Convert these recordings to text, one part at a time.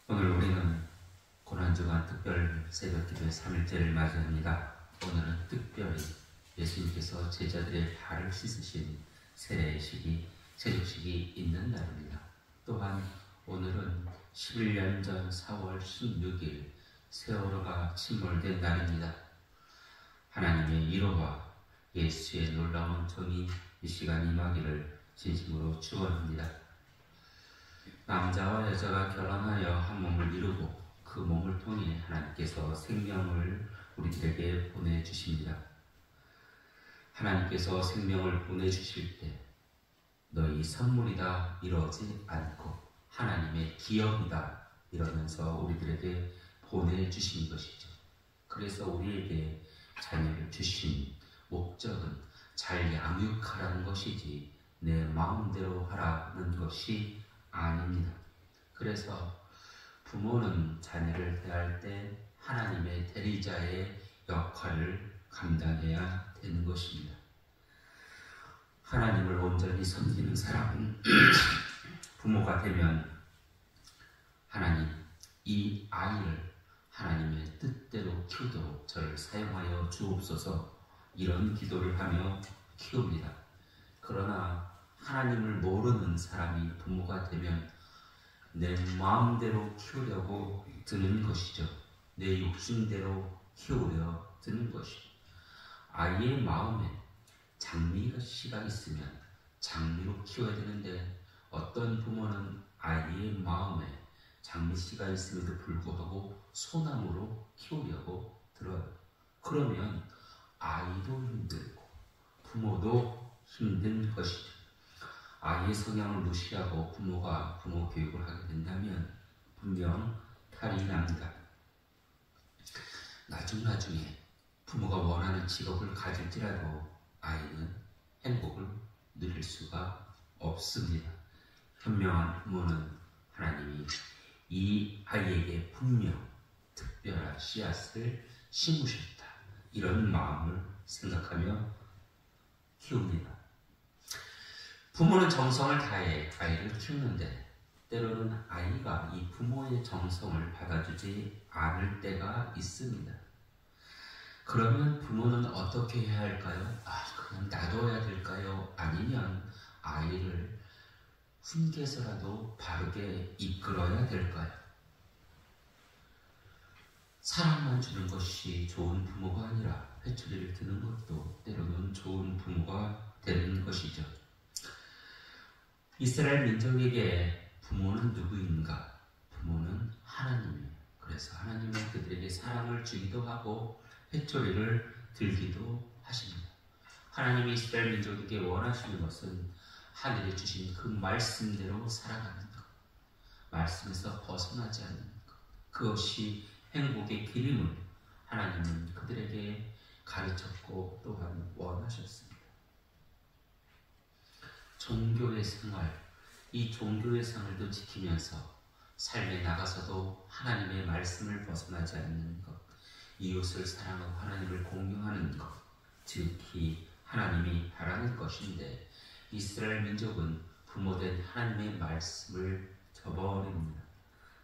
오늘 우리는 고난주간 특별 새벽기도의 3일째를 맞이합니다. 오늘은 특별히 예수님께서 제자들의 발을 씻으신 세례식이, 세족식이 있는 날입니다. 또한 오늘은 11년 전 4월 16일 세월호가 침몰된 날입니다. 하나님의 위로와 예수의 놀라운 정의 이 시간 임하기를 진심으로 축원합니다. 남자와 여자가 결혼하여 한 몸을 이루고 그 몸을 통해 하나님께서 생명을 우리들에게 보내주십니다. 하나님께서 생명을 보내주실 때 너희 선물이다 이러지 않고 하나님의 기업이다 이러면서 우리들에게 보내주신 것이죠. 그래서 우리에게 자녀를 주신 목적은 잘 양육하라는 것이지 내 마음대로 하라는 것이 아닙니다. 그래서 부모는 자녀를 대할 때 하나님의 대리자의 역할을 감당해야 되는 것입니다. 하나님을 온전히 섬기는 사람은 부모가 되면 하나님, 이 아이를 하나님의 뜻대로 키우도록 저를 사용하여 주옵소서 이런 기도를 하며 키웁니다. 그러나 하나님을 모르는 사람이 부모가 되면 내 마음대로 키우려고 드는 것이죠. 내 욕심대로 키우려 드는 것이죠. 아이의 마음에 장미씨가 있으면 장미로 키워야 되는데 어떤 부모는 아이의 마음에 장미씨가 있음에도 불구하고 소나무로 키우려고 들어요. 그러면 아이도 힘들고 부모도 힘든 것이죠. 아이의 성향을 무시하고 부모가 부모 교육을 하게 된다면 분명 탈이 납니다. 나중에 부모가 원하는 직업을 가질지라도 아이는 행복을 누릴 수가 없습니다. 현명한 부모는 하나님이 이 아이에게 분명 특별한 씨앗을 심으셨다. 이런 마음을 생각하며 키웁니다. 부모는 정성을 다해 아이를 키우는데 때로는 아이가 이 부모의 정성을 받아주지 않을 때가 있습니다. 그러면 부모는 어떻게 해야 할까요? 그냥 놔둬야 될까요? 아니면 아이를 훈계해서라도 바르게 이끌어야 될까요? 사랑만 주는 것이 좋은 부모가 아니라 회초리를 드는 것도 때로는 좋은 부모가 되는 것이죠. 이스라엘 민족에게 부모는 누구인가? 부모는 하나님이에요. 그래서 하나님은 그들에게 사랑을 주기도 하고 회초리를 들기도 하십니다. 하나님이 이스라엘 민족에게 원하시는 것은 하늘에 주신 그 말씀대로 살아가는 것, 말씀에서 벗어나지 않는 것, 그것이 행복의 길임을 하나님은 그들에게 가르쳤고 또한 원하셨습니다. 종교의 생활, 이 종교의 생활도 지키면서 삶에 나가서도 하나님의 말씀을 벗어나지 않는 것, 이웃을 사랑하고 하나님을 공경하는 것, 즉히 하나님이 바라는 것인데 이스라엘 민족은 부모된 하나님의 말씀을 저버립니다.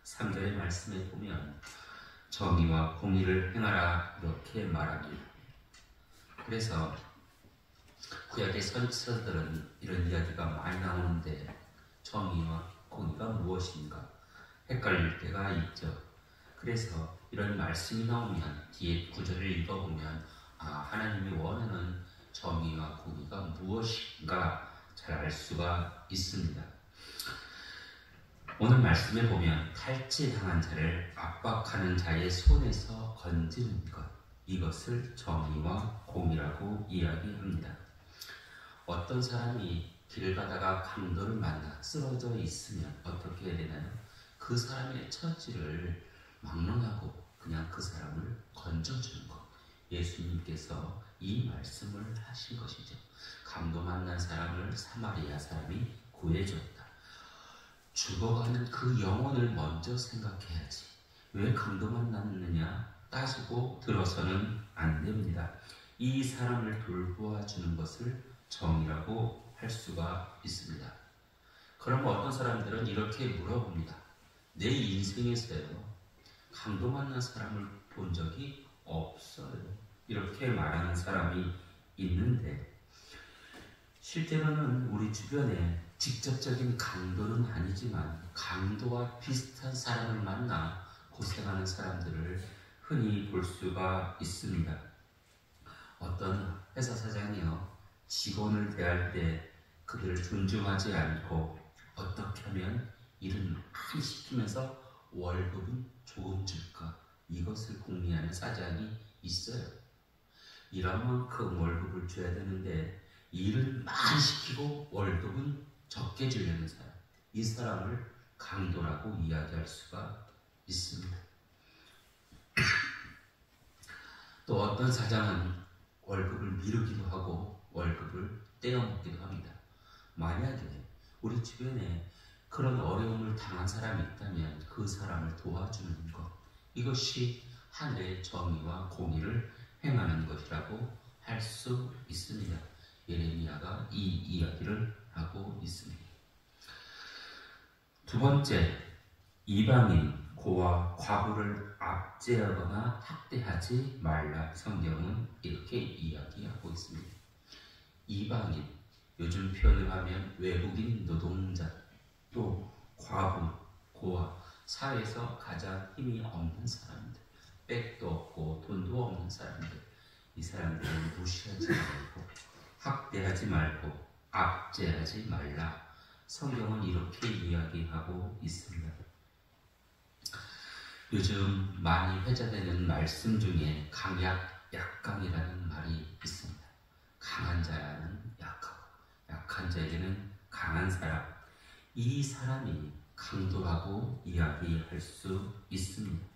3절의 말씀에 보면 정의와 공의를 행하라 이렇게 말합니다. 그래서 구약의 선지서들은 이런 이야기가 많이 나오는데 정의와 공의가 무엇인가 헷갈릴 때가 있죠. 그래서 이런 말씀이 나오면 뒤에 구절을 읽어보면 하나님이 원하는 정의와 공의가 무엇인가 잘 알 수가 있습니다. 오늘 말씀에 보면 탈취당한 자를 압박하는 자의 손에서 건지는 것, 이것을 정의와 공의라고 이야기합니다. 어떤 사람이 길 가다가 강도를 만나 쓰러져 있으면 어떻게 해야 되나요? 그 사람의 처지를 막론하고 그냥 그 사람을 건져주는 것. 예수님께서 이 말씀을 하신 것이죠. 강도 만난 사람을 사마리아 사람이 구해줬다. 죽어가는 그 영혼을 먼저 생각해야지. 왜 강도 만났느냐 따지고 들어서는 안 됩니다. 이 사람을 돌보아주는 것을 정의라고 할 수가 있습니다. 그럼 어떤 사람들은 이렇게 물어봅니다. 내 인생에서요, 강도 만난 사람을 본 적이 없어요. 이렇게 말하는 사람이 있는데, 실제로는 우리 주변에 직접적인 강도는 아니지만 강도와 비슷한 사람을 만나 고생하는 사람들을 흔히 볼 수가 있습니다. 어떤 회사 사장이요, 직원을 대할 때 그들을 존중하지 않고 어떻게 하면 일을 많이 시키면서 월급은 조금 줄까, 이것을 궁리하는 사장이 있어요. 일한 만큼 월급을 줘야 되는데 일을 많이 시키고 월급은 적게 주려는 사람, 이 사람을 강도라고 이야기할 수가 있습니다. 또 어떤 사장은 월급을 미루기도 하고 월급을 떼어먹기도 합니다. 만약에 우리 주변에 그런 어려움을 당한 사람이 있다면 그 사람을 도와주는 것, 이것이 하늘의 정의와 공의를 행하는 것이라고 할 수 있습니다. 예레미야가 이 이야기를 하고 있습니다. 두 번째, 이방인 고와 과부를 압제하거나 학대하지 말라. 성경은 이렇게 이야기하고 있습니다. 이방인, 요즘 표현을 하면 외국인 노동자, 또 과부, 고아, 사회에서 가장 힘이 없는 사람들, 백도 없고 돈도 없는 사람들, 이 사람들을 무시하지 말고 학대하지 말고 압제하지 말라. 성경은 이렇게 이야기하고 있습니다. 요즘 많이 회자되는 말씀 중에 강약, 약강이라는 말이 있습니다. 강한 자는 약하고 약한 자에게는 강한 사람, 이 사람이 강도라고 이야기할 수 있습니다.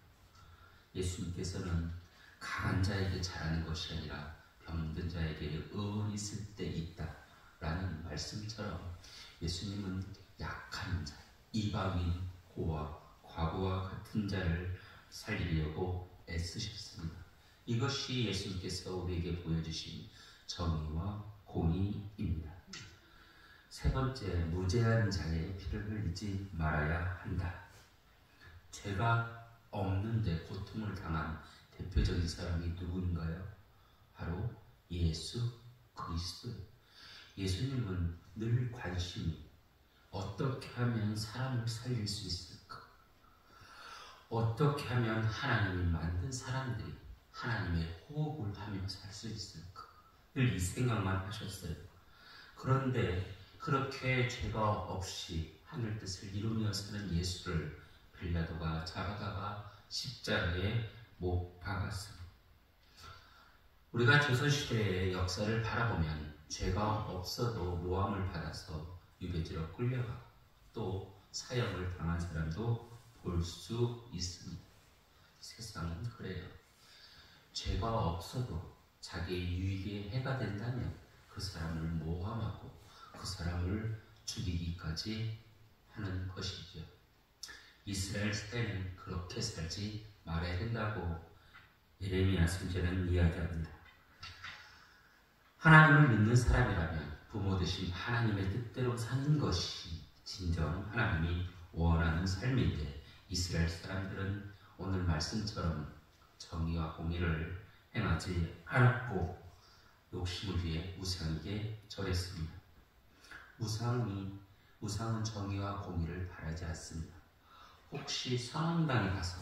예수님께서는 강한 자에게 잘하는 것이 아니라 병든 자에게 의원이 있을 때 있다 라는 말씀처럼 예수님은 약한 자, 이방인, 고아, 과부와 같은 자를 살리려고 애쓰셨습니다. 이것이 예수님께서 우리에게 보여주신 정의와 공의입니다. 세 번째, 무죄한 자의 피를 흘리지 말아야 한다. 죄가 없는데 고통을 당한 대표적인 사람이 누구인가요? 바로 예수 그리스도. 예수님은 늘 관심이 어떻게 하면 사람을 살릴 수 있을까? 어떻게 하면 하나님이 만든 사람들이 하나님의 호흡을 하며 살 수 있을까? 늘 이 생각만 하셨어요. 그런데 그렇게 죄가 없이 하늘 뜻을 이루며 사는 예수를 빌라도가 잡아다가 십자가에 못 박았습니다. 우리가 조선시대의 역사를 바라보면 죄가 없어도 모함을 받아서 유배지로 끌려가 또 사형을 당한 사람도 볼 수 있습니다. 세상은 그래요. 죄가 없어도 자기의 유익에 해가 된다면 그 사람을 모함하고 그 사람을 죽이기까지 하는 것이죠. 이스라엘 시대는 그렇게 살지 말아야 된다고 예레미야 선지자는 이야기합니다. 하나님을 믿는 사람이라면 부모 되신 하나님의 뜻대로 사는 것이 진정 하나님이 원하는 삶인데, 이스라엘 사람들은 오늘 말씀처럼 정의와 공의를 행하지 않았고 욕심을 위해 우상에게 절했습니다. 우상은 정의와 공의를 바라지 않습니다. 혹시 선왕당에 가서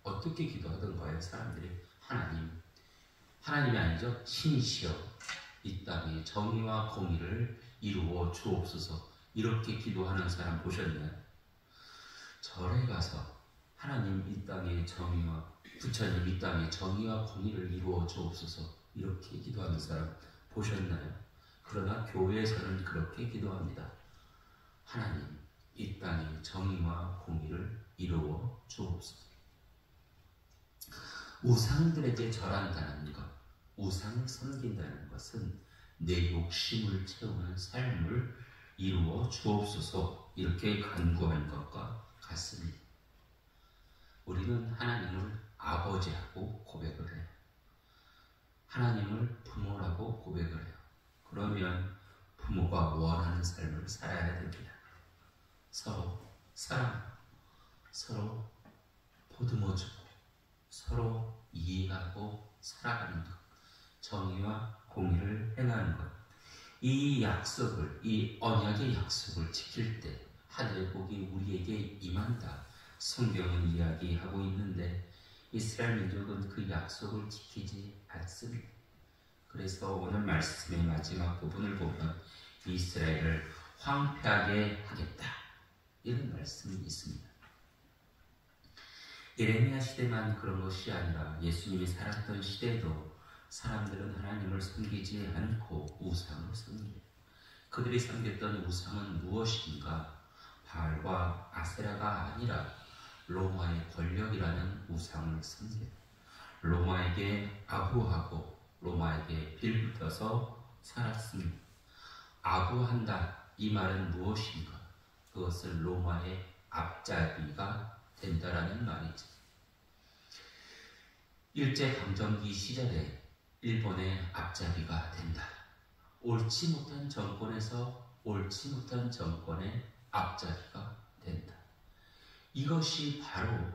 어떻게 기도하던가요? 사람들이 하나님이 아니죠. 신이시여 이 땅에 정의와 공의를 이루어 주옵소서, 이렇게 기도하는 사람 보셨나요? 절에 가서 하나님 이 땅에 부처님 이 땅에 정의와 공의를 이루어 주옵소서, 이렇게 기도하는 사람 보셨나요? 그러나 교회에서는 그렇게 기도합니다. 하나님 이 땅에 정의와 공의를 이루어 주옵소서. 우상들에게 절한다는 것, 우상을 섬긴다는 것은 내 욕심을 채우는 삶을 이루어 주옵소서, 이렇게 간구하는 것과 같습니다. 우리는 하나님을 아버지라고 고백을 해요. 하나님을 부모라고 고백을 해요. 그러면 부모가 원하는 삶을 살아야 됩니다. 서로 사랑하고 서로 보듬어주고 서로 이해하고 살아가는 것, 정의와 공의를 행하는 것, 이 약속을, 이 언약의 약속을 지킬 때 하늘의 복이 우리에게 임한다. 성경은 이야기하고 있는데 이스라엘 민족은 그 약속을 지키지 않습니다. 그래서 오늘 말씀의 마지막 부분을 보면 이스라엘을 황폐하게 하겠다, 이런 말씀이 있습니다. 예레미야 시대만 그런 것이 아니라 예수님이 살았던 시대에도 사람들은 하나님을 섬기지 않고 우상을 섬깁니다. 그들이 섬겼던 우상은 무엇인가? 바알과 아세라가 아니라 로마의 권력이라는 우상을 섬깁니다. 로마에게 아부하고 로마에게 빌붙어서 살았습니다. 아부한다, 이 말은 무엇인가? 그것은 로마의 앞잡이가 된다라는 말이죠. 일제강점기 시절에 일본의 앞잡이가 된다. 옳지 못한 정권에서 옳지 못한 정권의 앞잡이가 된다. 이것이 바로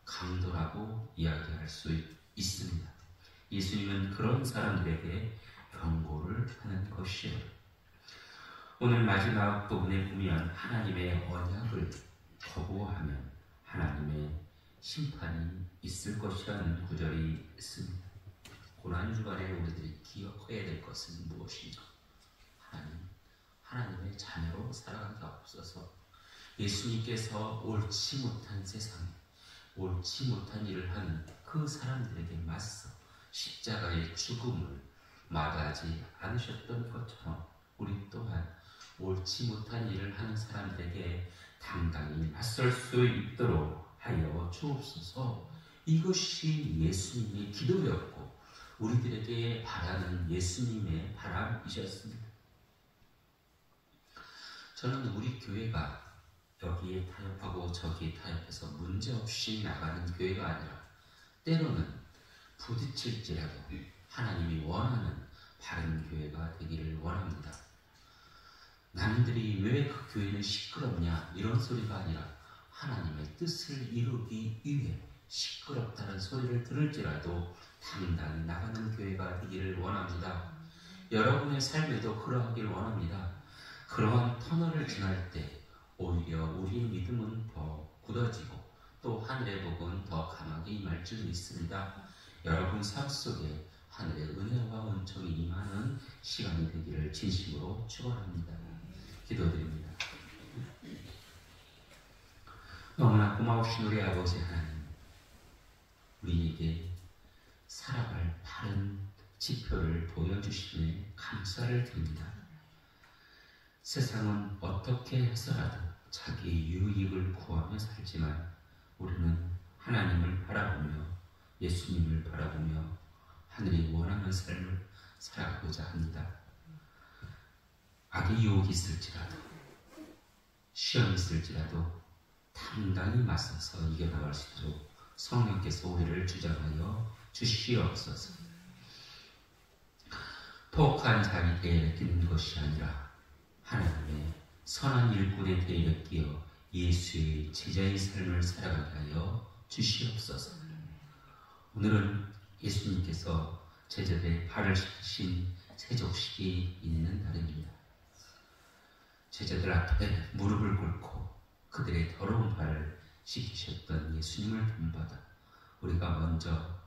강도라고 이야기할 수 있습니다. 예수님은 그런 사람들에게 경고를 하는 것이에요. 오늘 마지막 부분에 보면 하나님의 언약을 거부하면 하나님의 심판이 있을 것이라는 구절이 있습니다. 고난주간에 우리들이 기억해야 될 것은 무엇인가? 하나님의 자녀로 살아가기 앞서서 예수님께서 옳지 못한 세상에 옳지 못한 일을 하는 그 사람들에게 맞서 십자가의 죽음을 마다하지 않으셨던 것처럼 우리 또한 옳지 못한 일을 하는 사람들에게 당당히 맞설 수 있도록 하여 주옵소서. 이것이 예수님의 기도였고 우리들에게 바라는 예수님의 바람이셨습니다. 저는 우리 교회가 여기에 타협하고 저기에 타협해서 문제없이 나가는 교회가 아니라 때로는 부딪힐지라도 하나님이 원하는 바른 교회가 되기를 원합니다. 남들이 왜 그 교회는 시끄럽냐 이런 소리가 아니라 하나님의 뜻을 이루기 위해 시끄럽다는 소리를 들을지라도 당당히 나가는 교회가 되기를 원합니다. 여러분의 삶에도 그러하길 원합니다. 그러한 터널을 지날 때 오히려 우리의 믿음은 더 굳어지고 또 하늘의 복은 더 강하게 임할 줄 믿습니다. 여러분 삶 속에 하늘의 은혜와 은총이 임하는 시간이 되기를 진심으로 축원합니다. 기도드립니다. 너무나 고마우신 우리 아버지 하나님, 우리에게 살아갈 바른 지표를 보여주시니 감사를 드립니다. 세상은 어떻게 해서라도 자기 유익을 구하며 살지만 우리는 하나님을 바라보며 예수님을 바라보며 하늘이 원하는 삶을 살아가고자 합니다. 악의 유혹이 있을지라도 시험이 있을지라도 당당히 맞서서 이겨나갈 수 있도록 성령께서 우리를 주장하여 주시옵소서. 포악한 자기 대에 끼는 것이 아니라 하나님의 선한 일꾼의 대에 끼어 예수의 제자의 삶을 살아가게 하여 주시옵소서. 오늘은 예수님께서 제자들의 발을 씻으신 세족식이 있는 날입니다. 제자들 앞에 무릎을 꿇고 그들의 더러운 발을 씻기셨던 예수님을 본받아 우리가 먼저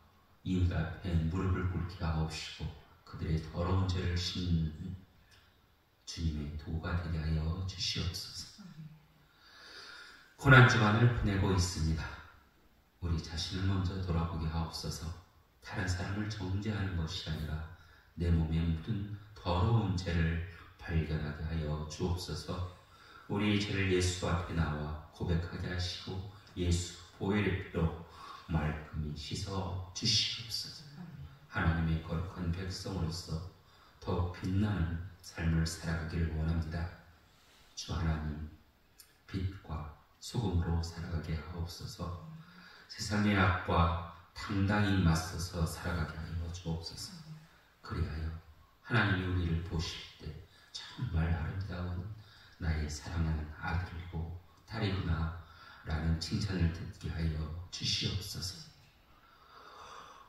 이웃 앞에 무릎을 꿇게 하옵시고 그들의 더러운 죄를 씻는 주님의 도가 되게 하여 주시옵소서. 고난주간을 보내고 있습니다. 우리 자신을 먼저 돌아보게 하옵소서. 다른 사람을 정죄하는 것이 아니라 내 몸에 묻은 더러운 죄를 발견하게 하여 주옵소서. 우리의 죄를 예수 앞에 나와 고백하게 하시고 예수 보혈의 피로 말끔히 씻어 주시옵소서. 하나님의 거룩한 백성으로서 더욱 빛나는 삶을 살아가기를 원합니다. 주 하나님, 빛과 소금으로 살아가게 하옵소서. 세상의 악과 당당히 맞서서 살아가게 하여 주옵소서. 그리하여 하나님이 우리를 보실 때 정말 아름다운 나의 사랑하는 아들이고 딸이구나, 라는 칭찬을 듣게 하여 주시옵소서.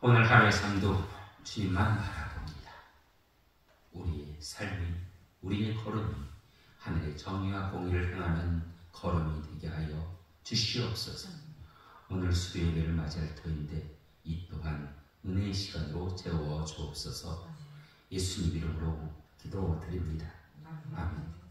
오늘 하루의 삶도 주님만 바라봅니다. 우리의 삶이, 우리의 걸음이 하늘의 정의와 공의를 행하는 걸음이 되게 하여 주시옵소서. 오늘 수요 예배를 맞이할 터인데 이 또한 은혜의 시간으로 채워 주옵소서. 예수님 이름으로 기도드립니다. 아멘.